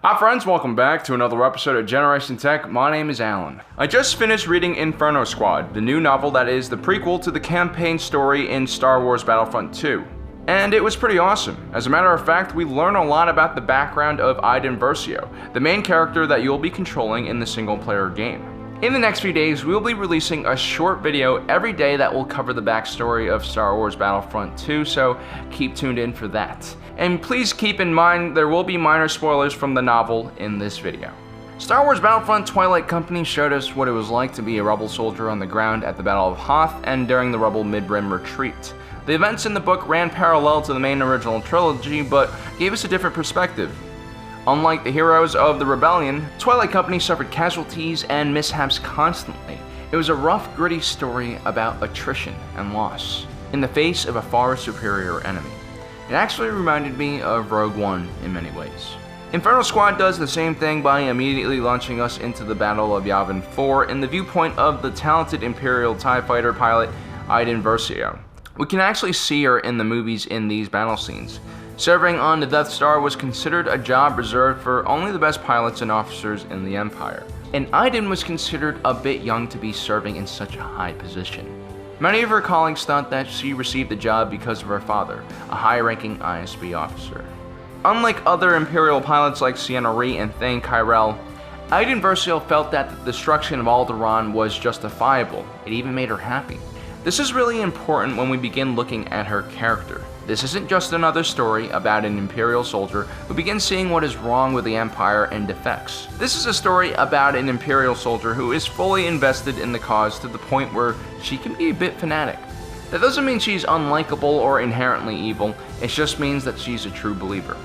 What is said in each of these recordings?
Hi friends, welcome back to another episode of Generation Tech. My name is Alan. I just finished reading Inferno Squad, the new novel that is the prequel to the campaign story in Star Wars Battlefront 2. And it was pretty awesome. As a matter of fact, we learn a lot about the background of Iden Versio, the main character that you'll be controlling in the single-player game. In the next few days, we'll be releasing a short video every day that will cover the backstory of Star Wars Battlefront 2, so keep tuned in for that. And please keep in mind there will be minor spoilers from the novel in this video. Star Wars Battlefront Twilight Company showed us what it was like to be a rebel soldier on the ground at the Battle of Hoth and during the rebel mid-rim retreat. The events in the book ran parallel to the main original trilogy, but gave us a different perspective. Unlike the heroes of the rebellion, Twilight Company suffered casualties and mishaps constantly. It was a rough, gritty story about attrition and loss in the face of a far superior enemy. It actually reminded me of Rogue One in many ways. Inferno Squad does the same thing by immediately launching us into the Battle of Yavin 4 in the viewpoint of the talented Imperial TIE fighter pilot Iden Versio. We can actually see her in the movies in these battle scenes. Serving on the Death Star was considered a job reserved for only the best pilots and officers in the Empire, and Iden was considered a bit young to be serving in such a high position. Many of her colleagues thought that she received the job because of her father, a high-ranking ISB officer. Unlike other Imperial pilots like Sienna Ree and Thane Kyrell, Iden Versio felt that the destruction of Alderaan was justifiable. It even made her happy. This is really important when we begin looking at her character. This isn't just another story about an Imperial soldier who begins seeing what is wrong with the Empire and defects. This is a story about an Imperial soldier who is fully invested in the cause to the point where she can be a bit fanatic. That doesn't mean she's unlikable or inherently evil, it just means that she's a true believer.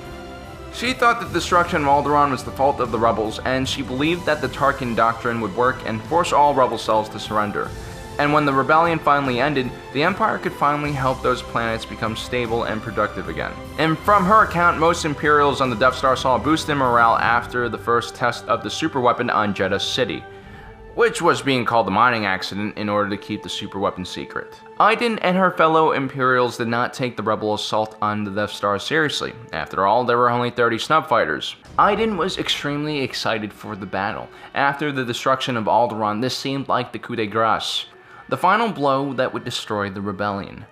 She thought that the destruction of Alderaan was the fault of the rebels, and she believed that the Tarkin doctrine would work and force all rebel cells to surrender. And when the rebellion finally ended, the Empire could finally help those planets become stable and productive again. And from her account, most Imperials on the Death Star saw a boost in morale after the first test of the superweapon on Jedha City, which was being called the mining accident in order to keep the superweapon secret. Iden and her fellow Imperials did not take the rebel assault on the Death Star seriously. After all, there were only 30 snub fighters. Iden was extremely excited for the battle. After the destruction of Alderaan, this seemed like the coup de grace, the final blow that would destroy the rebellion.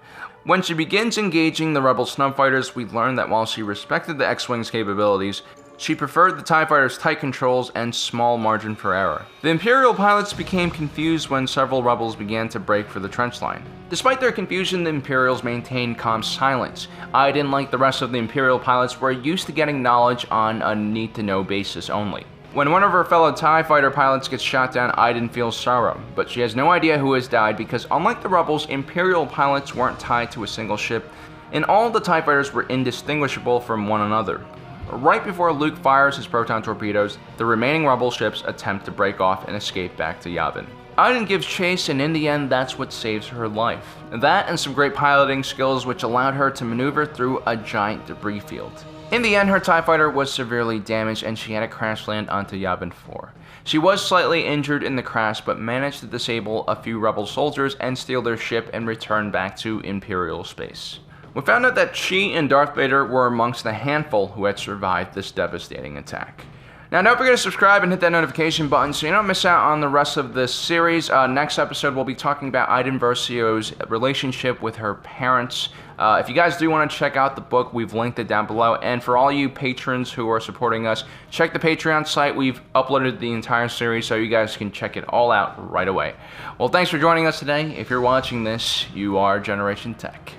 When she begins engaging the rebel snub fighters, we learn that while she respected the X-Wing's capabilities, she preferred the TIE fighters' tight controls and small margin for error. The Imperial pilots became confused when several rebels began to break for the trench line. Despite their confusion, the Imperials maintained calm silence. Iden, like the rest of the Imperial pilots, were used to getting knowledge on a need-to-know basis only. When one of her fellow TIE fighter pilots gets shot down, Iden feels sorrow, but she has no idea who has died because unlike the rebels, Imperial pilots weren't tied to a single ship, and all the TIE fighters were indistinguishable from one another. Right before Luke fires his proton torpedoes, the remaining rebel ships attempt to break off and escape back to Yavin. Iden gives chase, and in the end, that's what saves her life. That and some great piloting skills which allowed her to maneuver through a giant debris field. In the end, her TIE fighter was severely damaged and she had to crash land onto Yavin 4. She was slightly injured in the crash but managed to disable a few rebel soldiers and steal their ship and return back to Imperial space. We found out that she and Darth Vader were amongst the handful who had survived this devastating attack. Now don't forget to subscribe and hit that notification button so you don't miss out on the rest of this series. Next episode we'll be talking about Iden Versio's relationship with her parents. If you guys do want to check out the book, we've linked it down below. And for all you patrons who are supporting us, check the Patreon site. We've uploaded the entire series so you guys can check it all out right away. Well, thanks for joining us today. If you're watching this, you are Generation Tech.